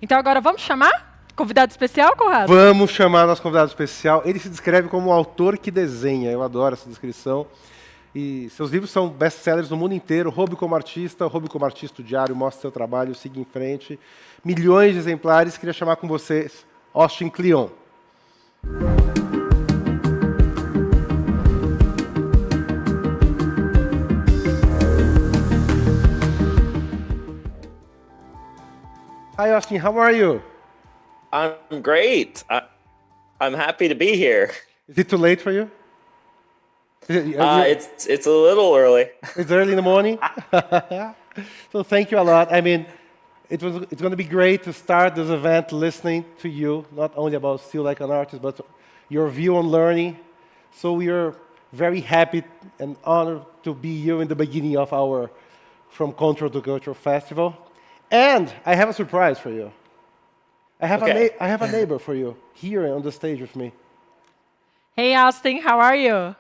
Então agora vamos chamar convidado especial, Conrado? Vamos chamar nosso convidado especial. Ele se descreve como um autor que desenha. Eu adoro essa descrição. E seus livros são best-sellers no mundo inteiro. Roube como artista o diário, mostre seu trabalho, siga em frente. Milhões de exemplares. Queria chamar com vocês Austin Kleon. Hi, Austin. How are you? I'm great. I'm happy to be here. Is it too late for you? It's a little early. It's early in the morning. So thank you a lot. I mean, it's going to be great to start this event listening to you, not only about Still Like an Artist, but your view on learning. So we are very happy and honored to be you in the beginning of our From Control to Culture Festival. And I have a surprise for you. I have a neighbor for you here on the stage with me. Hey, Austin, how are you?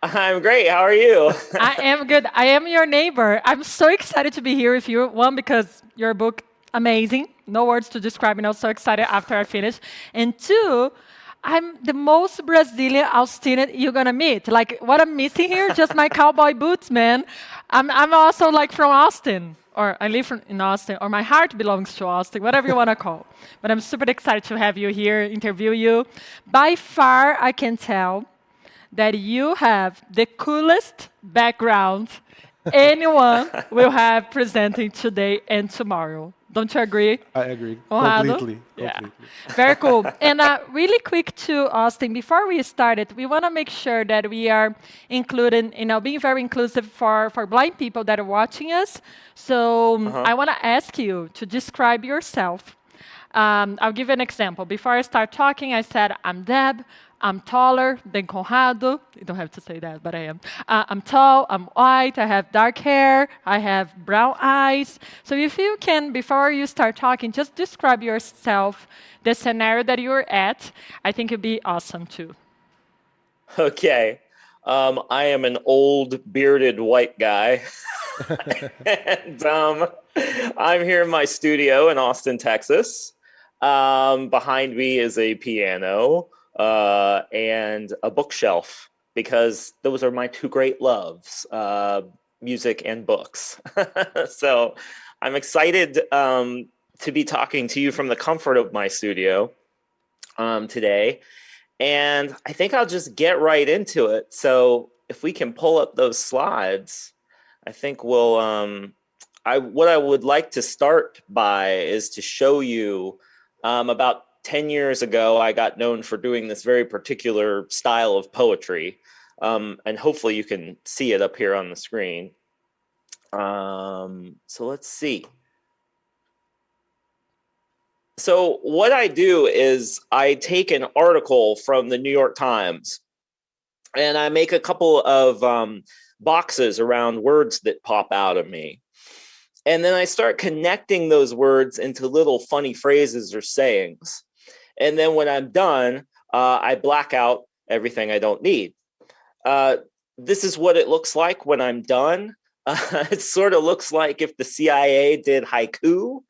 I'm great. How are you? I am good. I am your neighbor. I'm so excited to be here with you. One, because your book, amazing. No words to describe it. I'm so excited after I finish. And two, I'm the most Brazilian Austinian you're going to meet. Like, what I'm missing here, just my cowboy boots, man. I'm also, like, from Austin. Or I live in Austin, or my heart belongs to Austin, whatever you want to call. But I'm super excited to have you here, interview you. By far, I can tell that you have the coolest background anyone will have presenting today and tomorrow. Don't you agree? I agree. Conrado? Completely. Yeah. Very cool. And really quick to Austin, before we started, we want to make sure that we are including, being very inclusive for blind people that are watching us. So I want to ask you to describe yourself. I'll give you an example. Before I start talking, I said, I'm Deb. I'm taller than Conrado. You don't have to say that, but I am. I'm tall, I'm white, I have dark hair, I have brown eyes. So if you can, before you start talking, just describe yourself, the scenario that you're at. I think it'd be awesome too. Okay. I am an old bearded white guy. And I'm here in my studio in Austin, Texas. Behind me is a piano. And a bookshelf, because those are my two great loves, music and books. So I'm excited to be talking to you from the comfort of my studio today. And I think I'll just get right into it. So if we can pull up those slides, I think we'll, what I would like to start by is to show you about 10 years ago, I got known for doing this very particular style of poetry. And hopefully you can see it up here on the screen. So let's see. So what I do is I take an article from the New York Times and I make a couple of boxes around words that pop out of me. And then I start connecting those words into little funny phrases or sayings. And then when I'm done, I black out everything I don't need. This is what it looks like when I'm done. It sort of looks like if the CIA did haiku.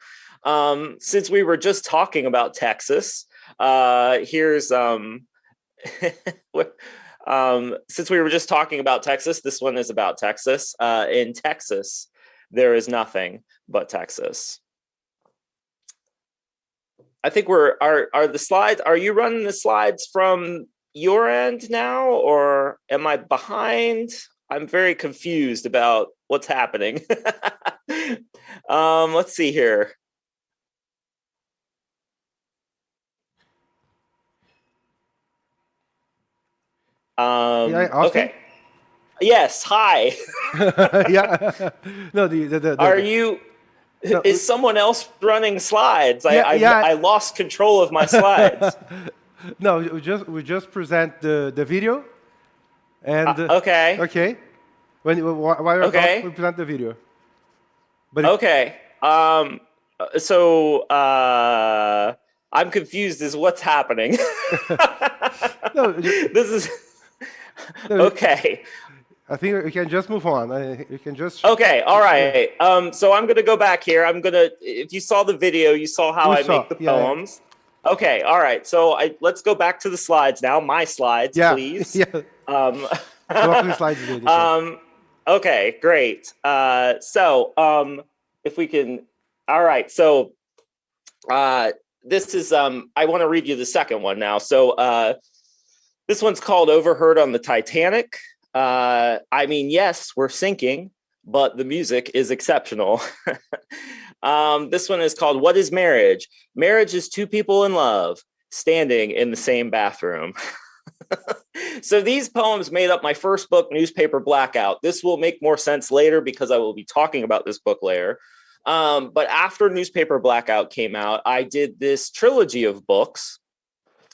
Since we were just talking about Texas, here's since we were just talking about Texas, this one is about Texas. In Texas, there is nothing but Texas. I think are the slides, are you running the slides from your end now, or am I behind? I'm very confused about what's happening. Let's see here. Okay. Yes. Hi. Yeah. No, are you? No, is someone else running slides? I lost control of my slides. No, we just present the video, and okay. Okay. While you're talking, we present the video. But okay. So I'm confused as what's happening. No, this is okay. I think we can just move on. You can just. Okay, all right. So I'm gonna go back here. If you saw the video, you saw how We I saw. make the Yeah, yeah. poems. Okay, all right. So let's go back to the slides now. My slides, Yeah, please. yeah. Um, Go to the slides, video. Okay. okay, great. If we can, all right. So this is I want to read you the second one now. So this one's called "Overheard on the Titanic." I mean, yes, we're sinking, but the music is exceptional. This one is called "What is Marriage?" Marriage is two people in love standing in the same bathroom. So these poems made up my first book, Newspaper Blackout. This will make more sense later because I will be talking about this book later. But after Newspaper Blackout came out, I did this trilogy of books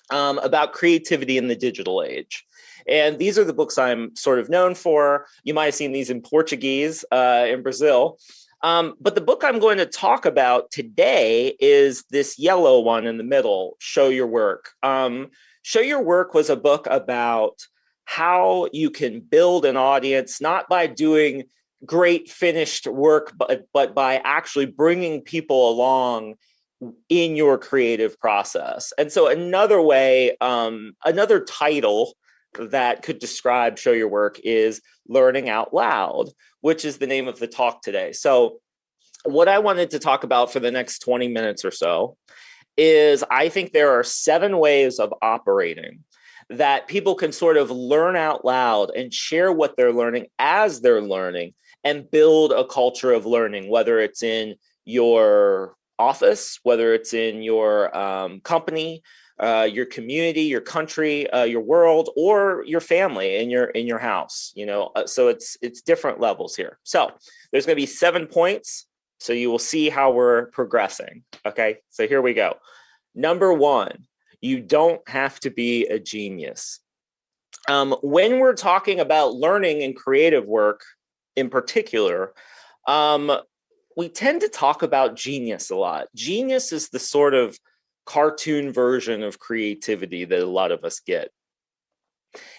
about creativity in the digital age. And these are the books I'm sort of known for. You might have seen these in Portuguese in Brazil. But the book I'm going to talk about today is this yellow one in the middle, Show Your Work. Show Your Work was a book about how you can build an audience, not by doing great finished work, but by actually bringing people along in your creative process. And so another way, another title that could describe Show Your Work is Learning Out Loud, which is the name of the talk today. So what I wanted to talk about for the next 20 minutes or so is I think there are 7 ways of operating that people can sort of learn out loud and share what they're learning as they're learning and build a culture of learning, whether it's in your office, whether it's in your company, your community, your country, your world, or your family in your house. So it's different levels here. So there's going to be 7 points. So you will see how we're progressing. Okay, so here we go. Number 1, you don't have to be a genius. When we're talking about learning and creative work in particular, we tend to talk about genius a lot. Genius is the sort of cartoon version of creativity that a lot of us get.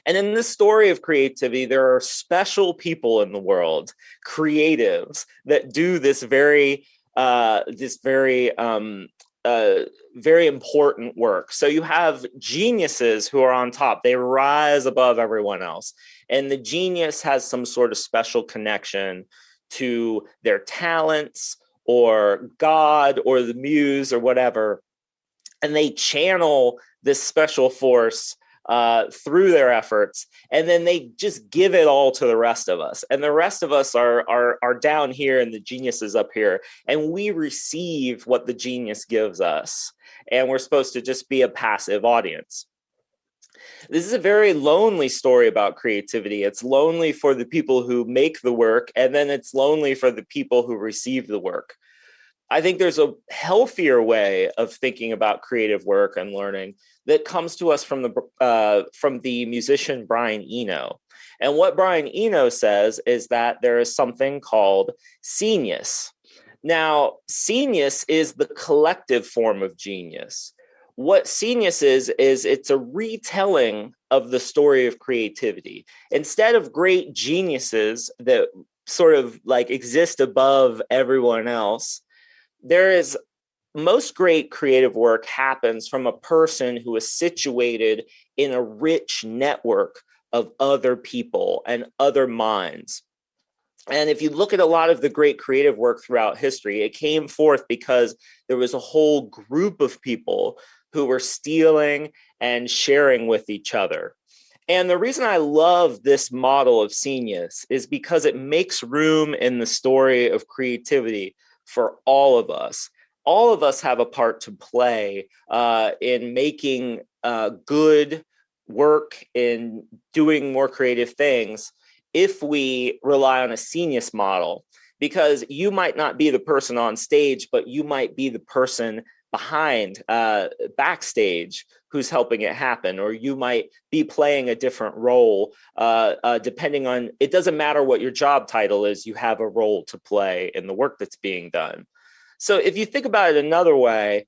And in this story of creativity, there are special people in the world, creatives, that do this very important work. So you have geniuses who are on top. They rise above everyone else. And the genius has some sort of special connection to their talents or God or the muse or whatever. And they channel this special force through their efforts, and then they just give it all to the rest of us. And the rest of us are down here, and the genius is up here, and we receive what the genius gives us. And we're supposed to just be a passive audience. This is a very lonely story about creativity. It's lonely for the people who make the work, and then it's lonely for the people who receive the work. I think there's a healthier way of thinking about creative work and learning that comes to us from the musician Brian Eno. And what Brian Eno says is that there is something called scenius. Now, scenius is the collective form of genius. What scenius is it's a retelling of the story of creativity. Instead of great geniuses that sort of like exist above everyone else, most great creative work happens from a person who is situated in a rich network of other people and other minds. And if you look at a lot of the great creative work throughout history, it came forth because there was a whole group of people who were stealing and sharing with each other. And the reason I love this model of scenius is because it makes room in the story of creativity for all of us. All of us have a part to play in making good work, in doing more creative things, if we rely on a scenius model. Because you might not be the person on stage, but you might be the person behind, backstage, who's helping it happen, or you might be playing a different role, depending on, it doesn't matter what your job title is, you have a role to play in the work that's being done. So if you think about it another way,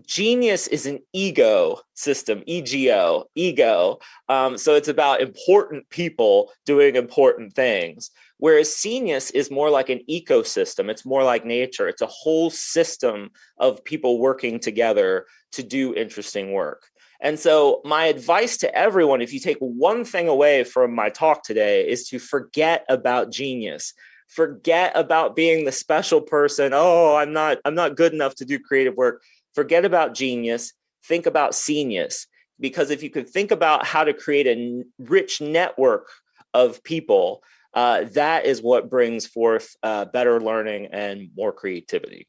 Genius is an ego system, ego, ego. So it's about important people doing important things. Whereas genius is more like an ecosystem. It's more like nature. It's a whole system of people working together to do interesting work. And so my advice to everyone, if you take one thing away from my talk today, is to forget about genius. Forget about being the special person. Oh, I'm not good enough to do creative work. Forget about genius, think about genius. Because if you could think about how to create a rich network of people, that is what brings forth better learning and more creativity.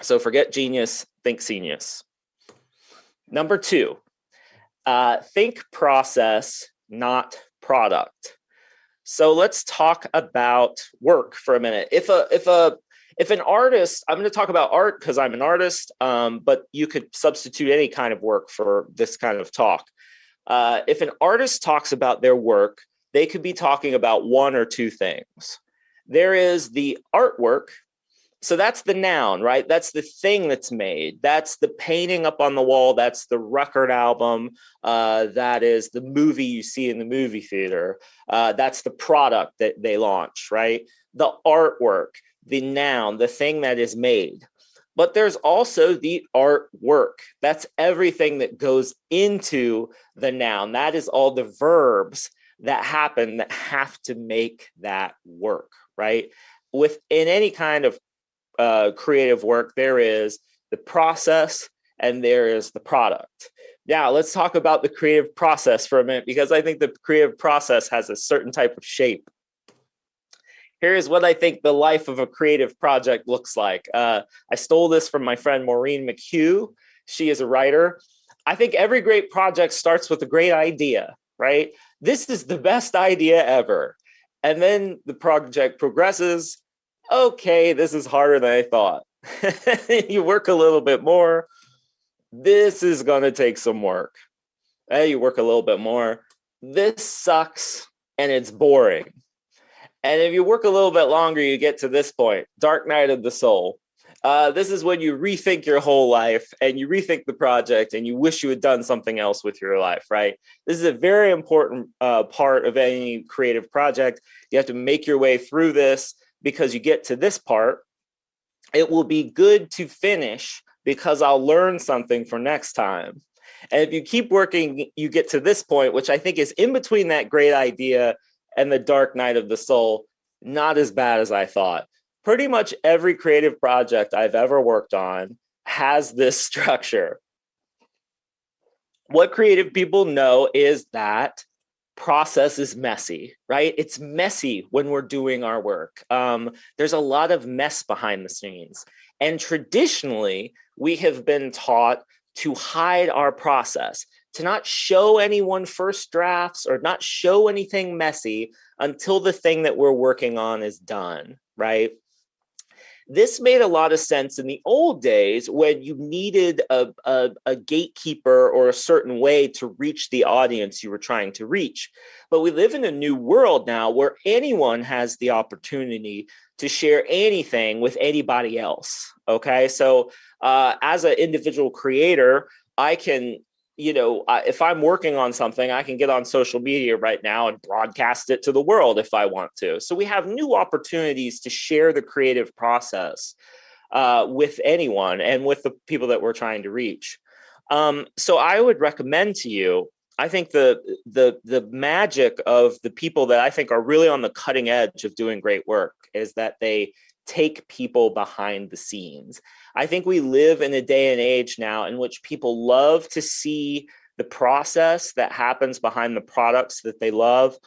So forget genius, think genius. Number 2, think process, not product. So let's talk about work for a minute. If an artist, I'm going to talk about art because I'm an artist, but you could substitute any kind of work for this kind of talk. If an artist talks about their work, they could be talking about one or two things. There is the artwork. So that's the noun, right? That's the thing that's made. That's the painting up on the wall. That's the record album. That is the movie you see in the movie theater. That's the product that they launch, right? The artwork, the noun, the thing that is made. But there's also the artwork. That's everything that goes into the noun. That is all the verbs that happen that have to make that work, right? Within any kind of creative work, there is the process and there is the product. Now, let's talk about the creative process for a minute, because I think the creative process has a certain type of shape. Here's what I think the life of a creative project looks like. I stole this from my friend Maureen McHugh. She is a writer. I think every great project starts with a great idea, right? This is the best idea ever. And then the project progresses. Okay, this is harder than I thought. You work a little bit more. This is going to take some work. You work a little bit more. This sucks and it's boring. And if you work a little bit longer, you get to this point, dark night of the soul. This is when you rethink your whole life and you rethink the project and you wish you had done something else with your life, right? This is a very important part of any creative project. You have to make your way through this, because you get to this part. It will be good to finish because I'll learn something for next time. And if you keep working, you get to this point, which I think is in between that great idea and the dark night of the soul. Not as bad as I thought. Pretty much every creative project I've ever worked on has this structure. What creative people know is that process is messy, right? It's messy when we're doing our work. There's a lot of mess behind the scenes. And traditionally, we have been taught to hide our process, to not show anyone first drafts or not show anything messy until the thing that we're working on is done, right? This made a lot of sense in the old days when you needed a gatekeeper or a certain way to reach the audience you were trying to reach. But we live in a new world now where anyone has the opportunity to share anything with anybody else. Okay, so as an individual creator, I can, if I'm working on something, I can get on social media right now and broadcast it to the world if I want to. So we have new opportunities to share the creative process with anyone and with the people that we're trying to reach. So I would recommend to you, I think the magic of the people that I think are really on the cutting edge of doing great work is that they take people behind the scenes. I think we live in a day and age now in which people love to see the process that happens behind the products that they love.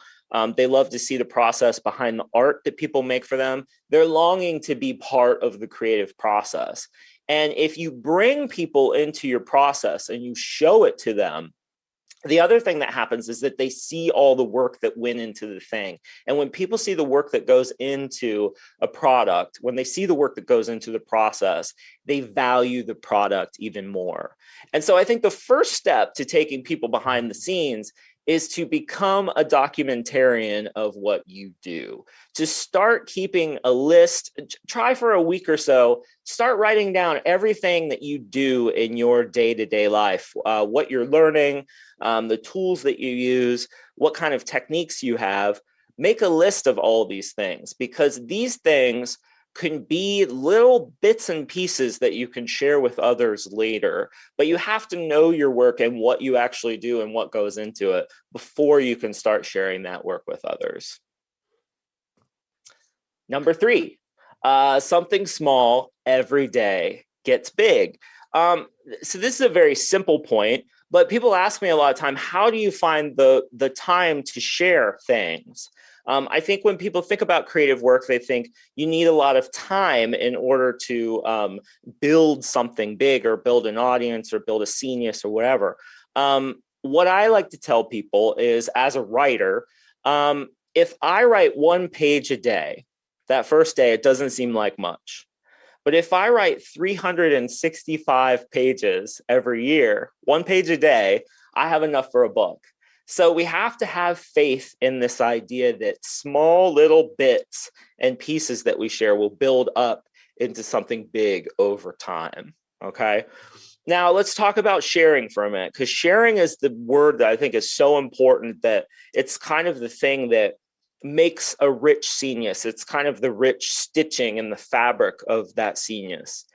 They love to see the process behind the art that people make for them. They're longing to be part of the creative process. And if you bring people into your process and you show it to them, the other thing that happens is that they see all the work that went into the thing. And when people see the work that goes into a product, when they see the work that goes into the process, they value the product even more. And so I think the first step to taking people behind the scenes is to become a documentarian of what you do. To start keeping a list, try for a week or so, start writing down everything that you do in your day-to-day life, what you're learning, the tools that you use, what kind of techniques you have. Make a list of all these things, because these things can be little bits and pieces that you can share with others later, but you have to know your work and what you actually do and what goes into it before you can start sharing that work with others. Number 3, something small every day gets big. So this is a very simple point, but people ask me a lot of time, how do you find the time to share things? I think when people think about creative work, they think you need a lot of time in order to build something big or build an audience or build a scenius or whatever. What I like to tell people is, as a writer, if I write 1 page a day, that first day, it doesn't seem like much. But if I write 365 pages every year, 1 page a day, I have enough for a book. So we have to have faith in this idea that small little bits and pieces that we share will build up into something big over time. Okay. Now let's talk about sharing for a minute, because sharing is the word that I think is so important, that it's kind of the thing that makes a rich scenius. It's kind of the rich stitching in the fabric of that scenius.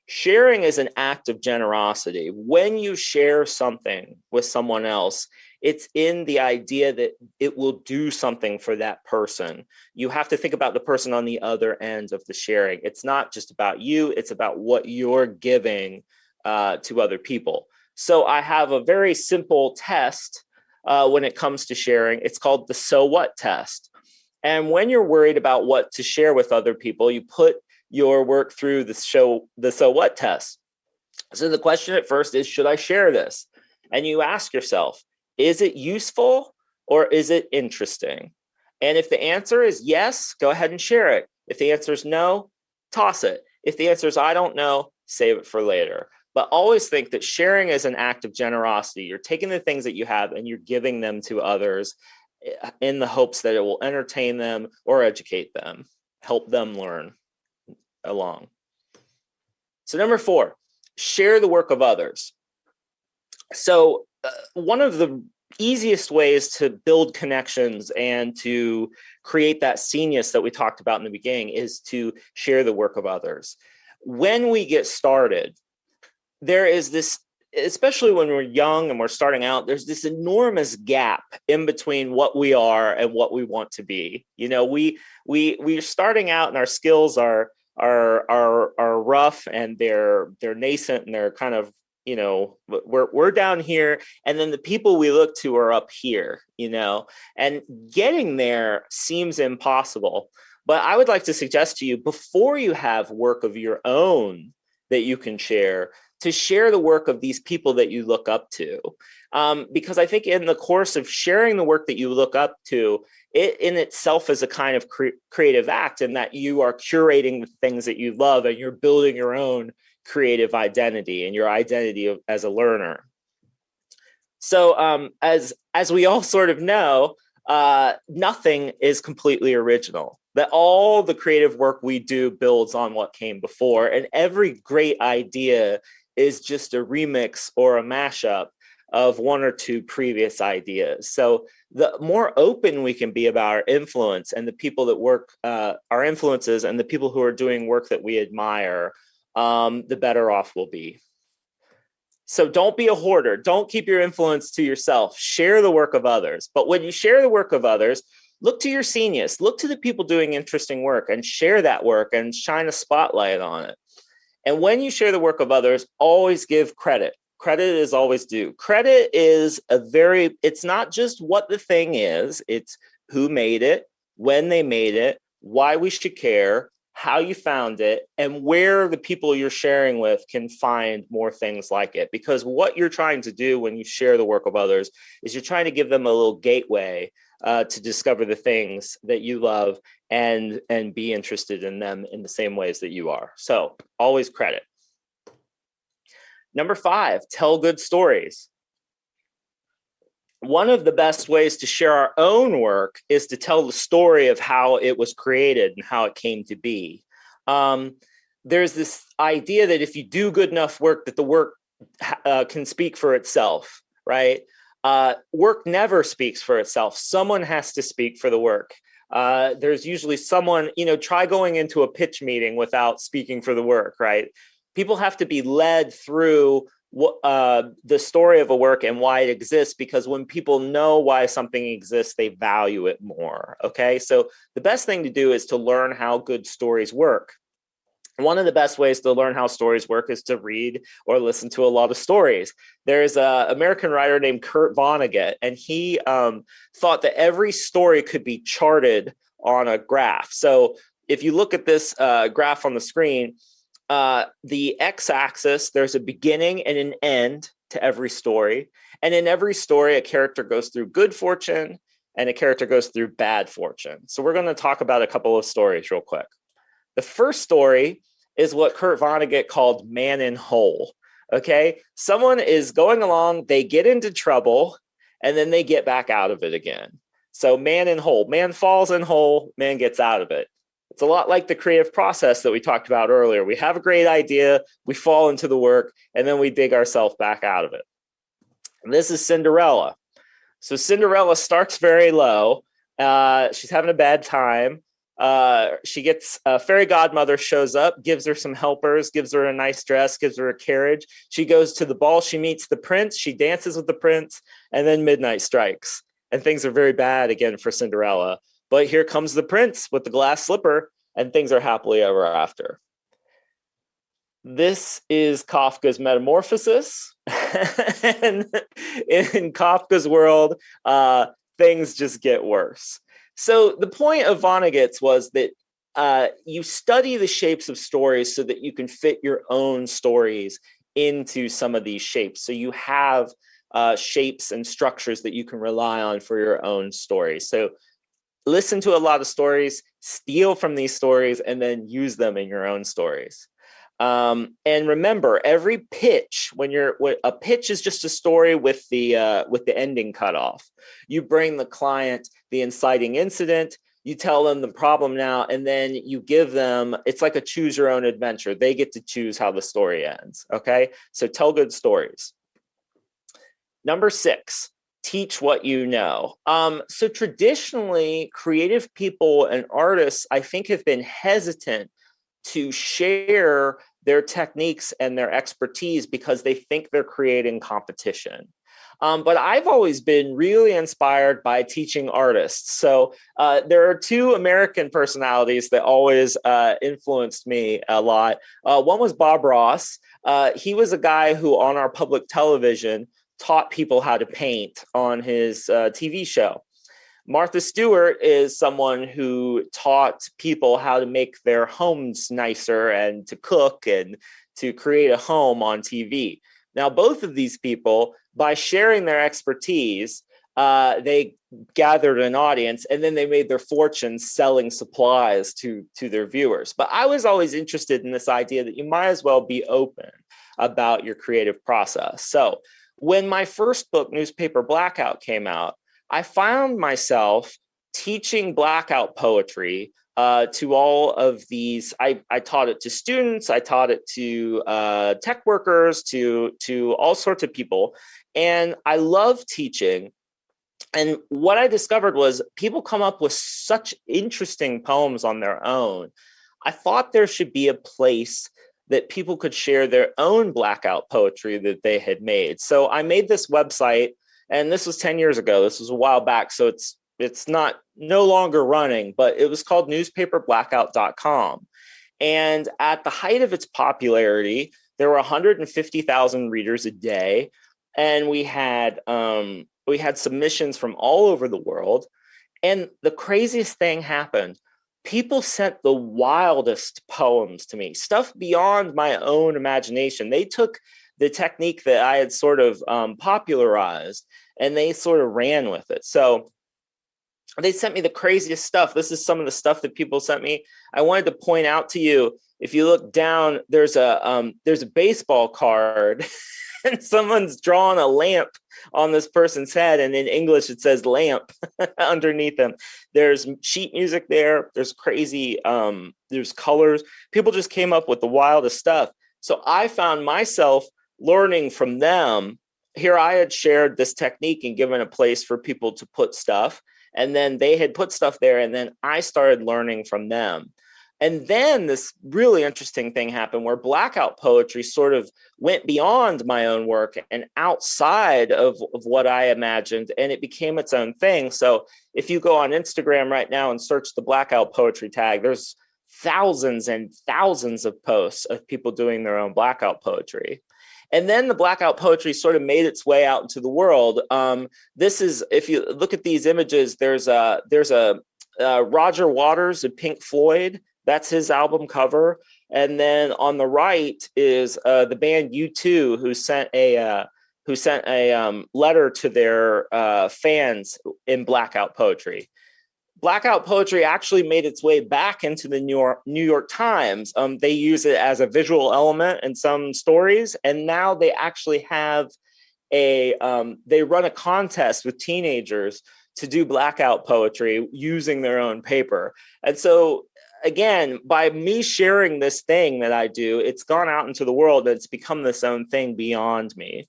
Sharing is an act of generosity. When you share something with someone else, it's in the idea that it will do something for that person. You have to think about the person on the other end of the sharing. It's not just about you, it's about what you're giving to other people. So I have a very simple test when it comes to sharing. It's called the so what test. And when you're worried about what to share with other people, you put your work through the so what test. So the question at first is, should I share this? And you ask yourself, is it useful or is it interesting? And if the answer is yes, go ahead and share it. If the answer is no, toss it. If the answer is I don't know, save it for later. But always think that sharing is an act of generosity. You're taking the things that you have and you're giving them to others in the hopes that it will entertain them or educate them, help them learn along. So number 4, share the work of others. So one of the easiest ways to build connections and to create that scenius that we talked about in the beginning is to share the work of others. When we get started, there is this, especially when we're young and we're starting out, there's this enormous gap in between what we are and what we want to be. You know, we're starting out and our skills are rough and they're nascent and they're kind of, you know, we're down here, and then the people we look to are up here, you know, and getting there seems impossible. But I would like to suggest to you, before you have work of your own that you can share, to share the work of these people that you look up to. Because I think in the course of sharing the work that you look up to, it in itself is a kind of creative act, in that you are curating the things that you love and you're building your own creative identity and your identity as a learner. So as we all sort of know, nothing is completely original. That all the creative work we do builds on what came before, and every great idea is just a remix or a mashup of 1 or 2 previous ideas. So the more open we can be about our influence and the people that work, our influences and the people who are doing work that we admire, the better off we'll be. So don't be a hoarder. Don't keep your influence to yourself. Share the work of others. But when you share the work of others, look to your scenius. Look to the people doing interesting work and share that work and shine a spotlight on it. And when you share the work of others, always give credit. Credit is always due. Credit is it's not just what the thing is, it's who made it, when they made it, why we should care, how you found it, and where the people you're sharing with can find more things like it. Because what you're trying to do when you share the work of others is you're trying to give them a little gateway to discover the things that you love and be interested in them in the same ways that you are. So always credit. Number 5, tell good stories. one of the best ways to share our own work is to tell the story of how it was created and how it came to be. There's this idea that if you do good enough work, that the work can speak for itself, right? Work never speaks for itself. Someone has to speak for the work. There's usually someone, try going into a pitch meeting without speaking for the work, right? People have to be led through the story of a work and why it exists, because when people know why something exists, they value it more. Okay, so the best thing to do is to learn how good stories work. One of the best ways to learn how stories work is to read or listen to a lot of stories. There's an American writer named Kurt Vonnegut, and he thought that every story could be charted on a graph. So if you look at this graph on the screen, the x-axis, there's a beginning and an end to every story. And in every story, a character goes through good fortune and a character goes through bad fortune. So we're going to talk about a couple of stories real quick. The first story is what Kurt Vonnegut called man in hole. Okay, someone is going along, they get into trouble, and then they get back out of it again. So man in hole, man falls in hole, man gets out of it. It's a lot like the creative process that we talked about earlier. We have a great idea, we fall into the work, and then we dig ourselves back out of it. And this is Cinderella. So Cinderella starts very low. She's having a bad time. She gets a fairy godmother shows up, gives her some helpers, gives her a nice dress, gives her a carriage. She goes to the ball. She meets the prince. She dances with the prince, and then midnight strikes, and things are very bad again for Cinderella. But here comes the prince with the glass slipper, and things are happily ever after. This is Kafka's Metamorphosis. And in Kafka's world, things just get worse. So the point of Vonnegut's was that you study the shapes of stories so that you can fit your own stories into some of these shapes. So you have shapes and structures that you can rely on for your own stories. So listen to a lot of stories, steal from these stories, and then use them in your own stories. And remember, every pitch, a pitch is just a story with the ending cut off. You bring the client the inciting incident, you tell them the problem now, and then you give them, it's like a choose your own adventure. They get to choose how the story ends. Okay, so tell good stories. Number 6, teach what you know. So traditionally, creative people and artists, I think, have been hesitant to share their techniques and their expertise because they think they're creating competition. But I've always been really inspired by teaching artists. So there are 2 American personalities that always influenced me a lot. One was Bob Ross. He was a guy who on our public television taught people how to paint on his TV show. Martha Stewart is someone who taught people how to make their homes nicer and to cook and to create a home on TV. Now, both of these people, by sharing their expertise, they gathered an audience and then they made their fortunes selling supplies to their viewers. But I was always interested in this idea that you might as well be open about your creative process. So when my first book, Newspaper Blackout, came out, I found myself teaching blackout poetry to all of these. I taught it to students, I taught it to tech workers, to all sorts of people. And I love teaching. And what I discovered was people come up with such interesting poems on their own. I thought there should be a place that people could share their own blackout poetry that they had made. So I made this website, and this was 10 years ago. This was a while back, so it's no longer running, but it was called newspaperblackout.com. And at the height of its popularity, there were 150,000 readers a day, and we had submissions from all over the world. And the craziest thing happened. People sent the wildest poems to me, stuff beyond my own imagination. They took the technique that I had sort of popularized, and they sort of ran with it. So they sent me the craziest stuff. This is some of the stuff that people sent me. I wanted to point out to you, if you look down, there's a baseball card and someone's drawn a lamp on this person's head, and in English it says lamp underneath them. There's sheet music there. There's crazy, there's colors. People just came up with the wildest stuff. So I found myself learning from them. Here I had shared this technique and given a place for people to put stuff, and then they had put stuff there, and then I started learning from them. And then this really interesting thing happened where blackout poetry sort of went beyond my own work and outside of what I imagined, and it became its own thing. So if you go on Instagram right now and search the blackout poetry tag, there's thousands and thousands of posts of people doing their own blackout poetry. And then the blackout poetry sort of made its way out into the world. This is, if you look at these images, there's a Roger Waters of Pink Floyd. That's his album cover. And then on the right is the band U2, who sent a letter to their fans in blackout poetry. Blackout poetry actually made its way back into the New York Times. They use it as a visual element in some stories, and now they actually have they run a contest with teenagers to do blackout poetry using their own paper. And so, again, by me sharing this thing that I do, it's gone out into the world and it's become this own thing beyond me.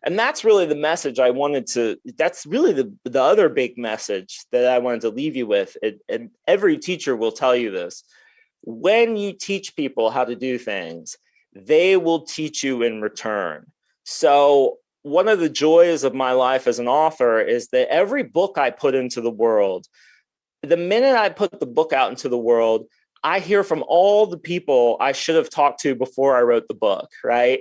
And that's really the message I wanted to, that's really the other big message that I wanted to leave you with. And every teacher will tell you this. When you teach people how to do things, they will teach you in return. So one of the joys of my life as an author is that every book I put into the world, the minute I put the book out into the world, I hear from all the people I should have talked to before I wrote the book, right?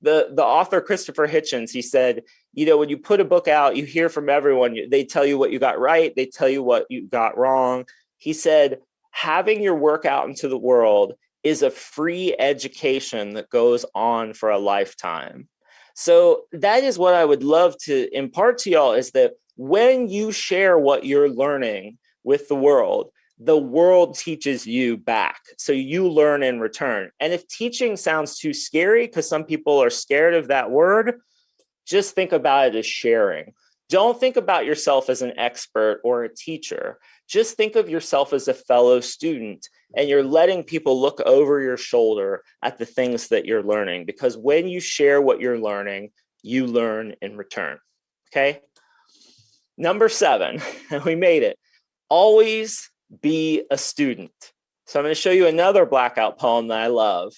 The author, Christopher Hitchens, he said, when you put a book out, you hear from everyone. They tell you what you got right. They tell you what you got wrong. He said, having your work out into the world is a free education that goes on for a lifetime. So that is what I would love to impart to y'all, is that when you share what you're learning with the world teaches you back. So you learn in return. And if teaching sounds too scary, because some people are scared of that word, just think about it as sharing. Don't think about yourself as an expert or a teacher. Just think of yourself as a fellow student, and you're letting people look over your shoulder at the things that you're learning. Because when you share what you're learning, you learn in return. Okay? Number 7, and we made it. Always be a student. So I'm going to show you another blackout poem that I love.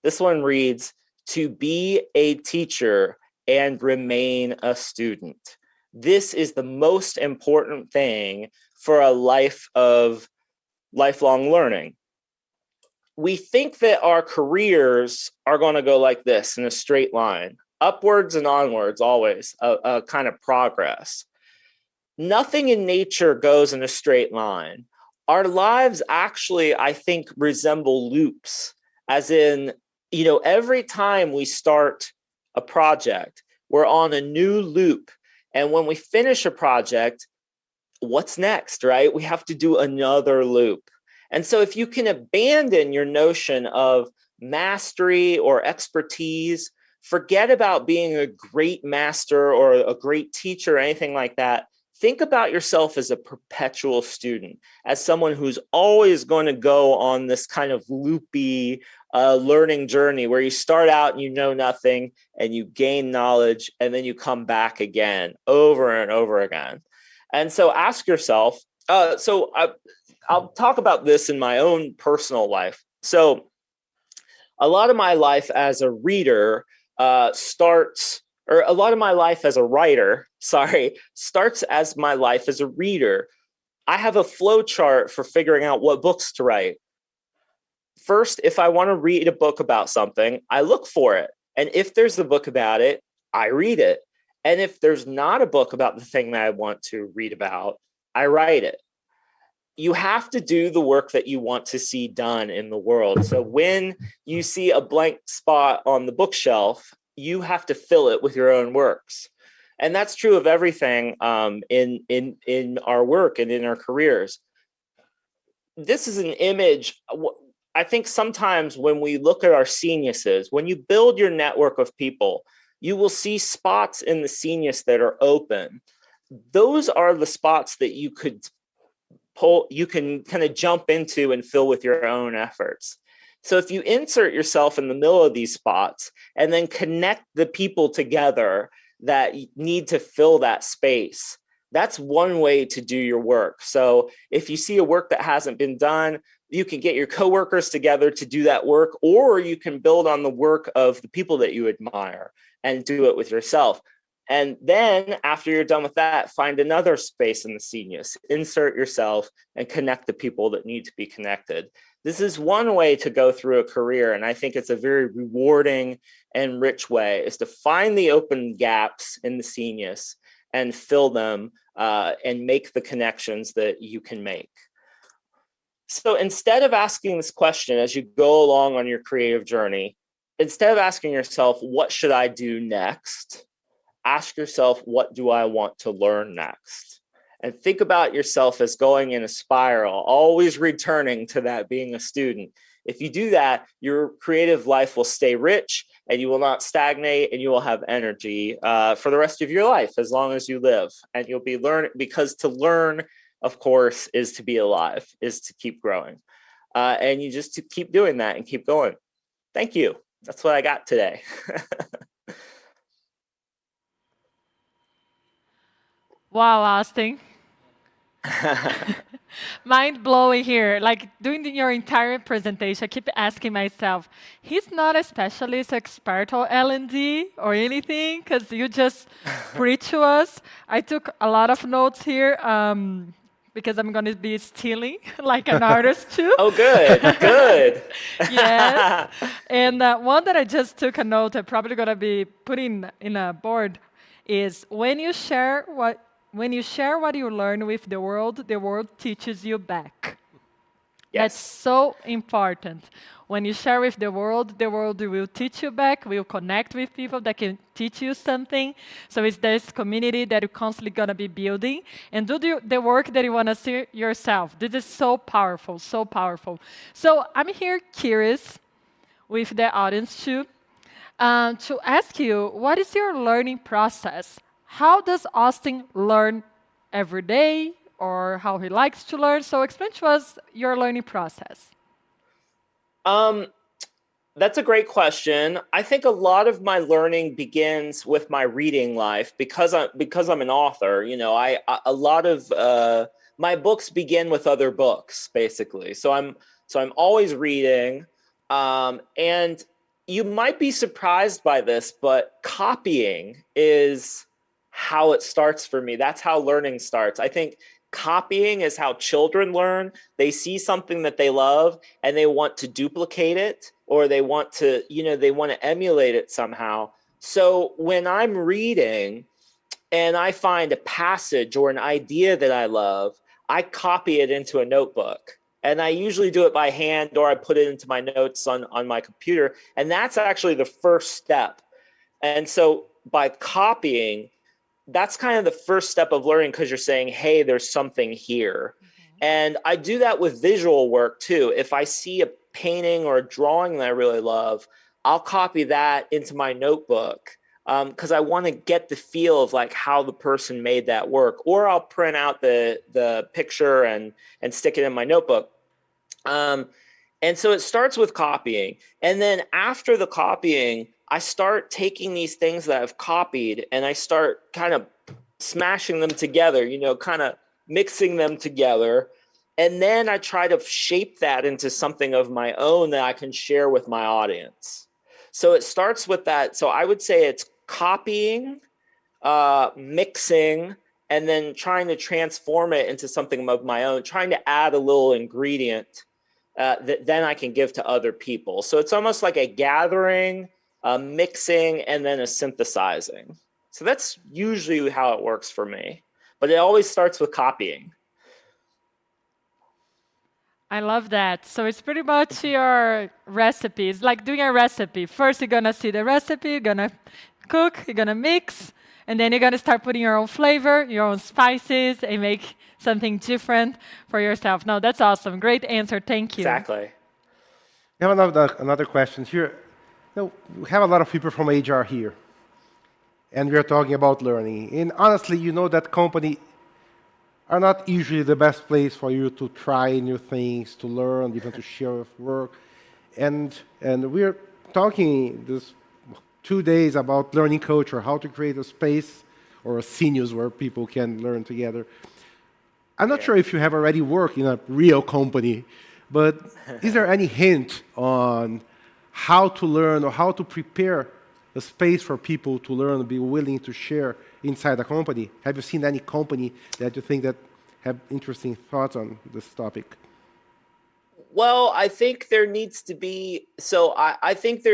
This one reads, to be a teacher and remain a student. This is the most important thing for a life of lifelong learning. We think that our careers are going to go like this, in a straight line, upwards and onwards, always a kind of progress. Nothing in nature goes in a straight line. Our lives actually, I think, resemble loops, as in, every time we start a project, we're on a new loop. And when we finish a project, what's next, right? We have to do another loop. And so if you can abandon your notion of mastery or expertise, forget about being a great master or a great teacher or anything like that. Think about yourself as a perpetual student, as someone who's always going to go on this kind of loopy learning journey where you start out and you know nothing and you gain knowledge and then you come back again over and over again. And so ask yourself, I'll talk about this in my own personal life. So a lot of my life as a reader starts as my life as a reader. I have a flow chart for figuring out what books to write. First, if I want to read a book about something, I look for it. And if there's a book about it, I read it. And if there's not a book about the thing that I want to read about, I write it. You have to do the work that you want to see done in the world. So when you see a blank spot on the bookshelf, you have to fill it with your own works. And that's true of everything in our work and in our careers. This is an image. I think sometimes when we look at our sceniuses, when you build your network of people, you will see spots in the scenius that are open. Those are the spots that you can kind of jump into and fill with your own efforts. So if you insert yourself in the middle of these spots and then connect the people together that need to fill that space, that's one way to do your work. So if you see a work that hasn't been done, you can get your coworkers together to do that work, or you can build on the work of the people that you admire and do it with yourself. And then after you're done with that, find another space in the scenius, insert yourself and connect the people that need to be connected. This is one way to go through a career, and I think it's a very rewarding and rich way, is to find the open gaps in the scenius and fill them and make the connections that you can make. So instead of asking this question as you go along on your creative journey, instead of asking yourself, what should I do next? Ask yourself, what do I want to learn next? And think about yourself as going in a spiral, always returning to that being a student. If you do that, your creative life will stay rich and you will not stagnate, and you will have energy for the rest of your life as long as you live. And you'll be learning, because to learn, of course, is to be alive, is to keep growing. And you just to keep doing that and keep going. Thank you. That's what I got today. Wow, Austin. Mind blowing here. Like doing your entire presentation, I keep asking myself, he's not a specialist, expert or L&D or anything, because you just preach to us. I took a lot of notes here because I'm going to be stealing like an artist too. Oh, good, good. Yes. And one that I just took a note, I'm probably going to be putting in a board, is when you share what you learn with the world teaches you back. Yes. That's so important. When you share with the world will teach you back, will connect with people that can teach you something. So it's this community that you're constantly going to be building, and do the work that you want to see yourself. This is so powerful, so powerful. So I'm here curious with the audience too, to ask you, what is your learning process? How does Austin learn every day, or how he likes to learn? So explain to us your learning process. That's a great question. I think a lot of my learning begins with my reading life because I'm an author. You know, a lot of my books begin with other books, basically. So I'm always reading, and you might be surprised by this, but copying is how it starts for me. That's how learning starts. I think copying is how children learn. They see something that they love and they want to duplicate it, or they want to, they want to emulate it somehow. So when I'm reading and I find a passage or an idea that I love, I copy it into a notebook. And I usually do it by hand, or I put it into my notes on my computer. And that's actually the first step. And so by copying, that's kind of the first step of learning, because you're saying, hey, there's something here. Mm-hmm. And I do that with visual work too. If I see a painting or a drawing that I really love, I'll copy that into my notebook, because I want to get the feel of like how the person made that work. Or I'll print out the picture and stick it in my notebook. And so it starts with copying. And then after the copying, I start taking these things that I've copied and I start kind of smashing them together, kind of mixing them together. And then I try to shape that into something of my own that I can share with my audience. So it starts with that. So I would say it's copying, mixing, and then trying to transform it into something of my own, trying to add a little ingredient that then I can give to other people. So it's almost like a gathering, a mixing, and then a synthesizing. So that's usually how it works for me. But it always starts with copying. I love that. So it's pretty much your recipe. It's like doing a recipe. First, you're going to see the recipe, you're going to cook, you're going to mix, and then you're going to start putting your own flavor, your own spices, and make something different for yourself. No, that's awesome. Great answer. Thank you. Exactly. I have another question here. We have a lot of people from HR here, and we are talking about learning. And honestly, you know that company are not usually the best place for you to try new things, to learn, even to share work. And we're talking this 2 days about learning culture, how to create a space or a scenius where people can learn together. I'm not sure if you have already worked in a real company, but is there any hint on how to learn or how to prepare a space for people to learn and be willing to share inside a company? Have you seen any company that you think that have interesting thoughts on this topic? Well, I think there needs to be, I think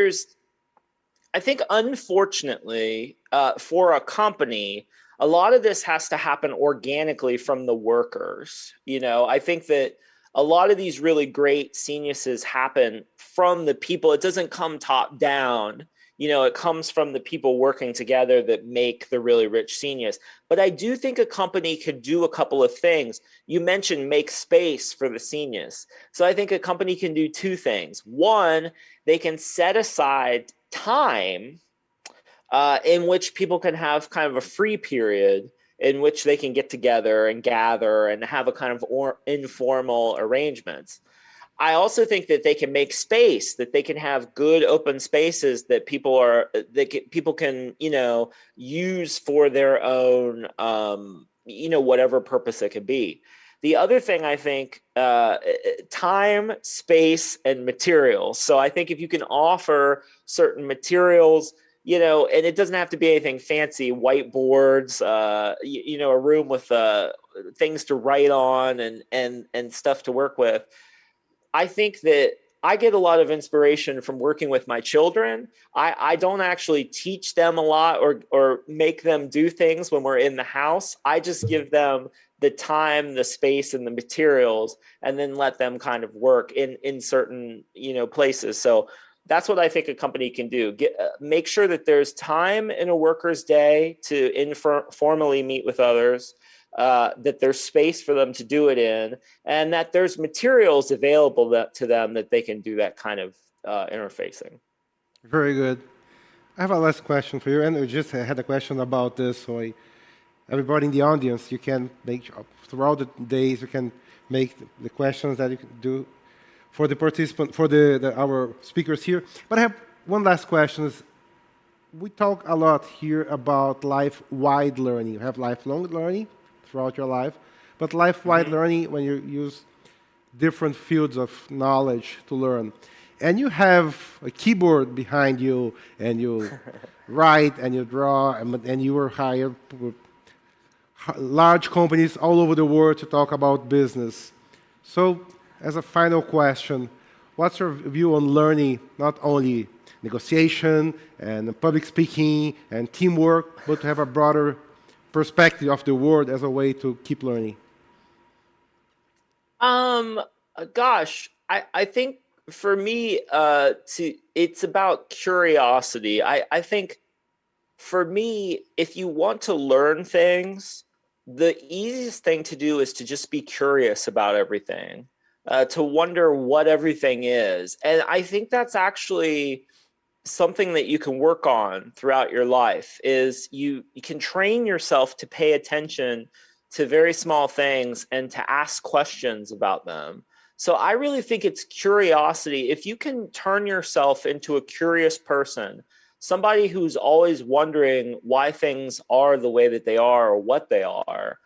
unfortunately, for a company, a lot of this has to happen organically from the workers. You know, I think that a lot of these really great geniuses happen from the people. It doesn't come top down. You know, it comes from the people working together that make the really rich genius. But I do think a company could do a couple of things. You mentioned make space for the genius. So I think a company can do two things. One, they can set aside time in which people can have kind of a free period in which they can get together and gather and have a kind of informal arrangements. I also think that they can make space, that they can have good open spaces that people can, you know, use for their own, you know, whatever purpose it could be. The other thing I think, time, space, and materials. So I think if you can offer certain materials, you know, and it doesn't have to be anything fancy, whiteboards, you know, a room with things to write on and stuff to work with. I think that I get a lot of inspiration from working with my children. I don't actually teach them a lot or make them do things when we're in the house. I just give them the time, the space, and the materials, and then let them kind of work in certain, you know, places. So that's what I think a company can do. Make sure that there's time in a worker's day to informally meet with others, that there's space for them to do it in, and that there's materials available to them that they can do that kind of interfacing. Very good. I have a last question for you, and we just had a question about this. So everybody in the audience, you can make throughout the days, you can make the questions that you can do for the participant, for our speakers here. But I have one last question. We talk a lot here about life-wide learning. You have lifelong learning throughout your life, but life-wide learning when you use different fields of knowledge to learn. And you have a keyboard behind you, and you write and you draw, and you were hired with large companies all over the world to talk about business. So, as a final question, what's your view on learning, not only negotiation and public speaking and teamwork, but to have a broader perspective of the world as a way to keep learning? Gosh, I think for me, it's about curiosity. I think for me, if you want to learn things, the easiest thing to do is to just be curious about everything, to wonder what everything is. And I think that's actually something that you can work on throughout your life. Is you can train yourself to pay attention to very small things and to ask questions about them. So I really think it's curiosity. If you can turn yourself into a curious person, somebody who's always wondering why things are the way that they are or what they are,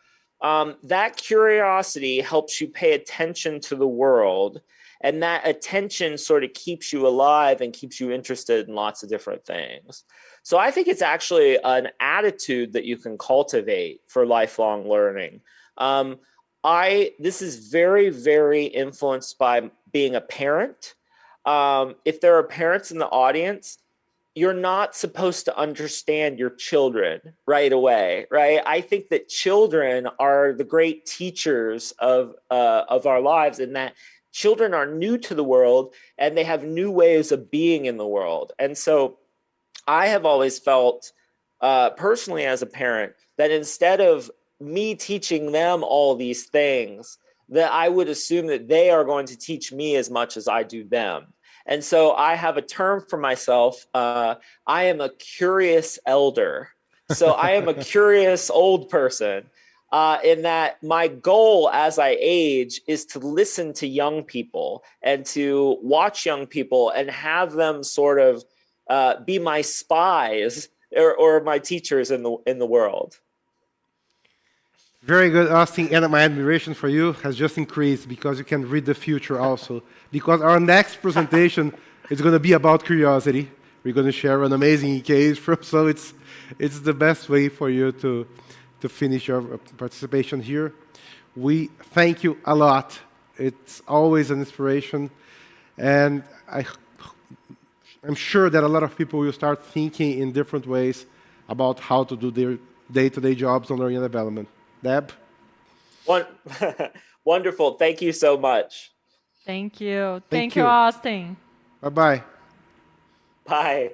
that curiosity helps you pay attention to the world. And that attention sort of keeps you alive and keeps you interested in lots of different things. So I think it's actually an attitude that you can cultivate for lifelong learning. This is very, very influenced by being a parent. If there are parents in the audience, you're not supposed to understand your children right away, right? I think that children are the great teachers of our lives, in that children are new to the world and they have new ways of being in the world. And so I have always felt, personally as a parent, that instead of me teaching them all these things, that I would assume that they are going to teach me as much as I do them. And so I have a term for myself. I am a curious elder. So I am a curious old person. In that my goal as I age is to listen to young people and to watch young people and have them sort of be my spies or my teachers in the world. Very good, Austin, and my admiration for you has just increased because you can read the future also. Because our next presentation is going to be about curiosity. We're going to share an amazing case from, so it's the best way for you to finish your participation here. We thank you a lot. It's always an inspiration, and I'm sure that a lot of people will start thinking in different ways about how to do their day-to-day jobs on learning and development. Deb? Wonderful. Thank you so much. Thank you. Thank Thank you, you. Austin. Bye-bye. Bye.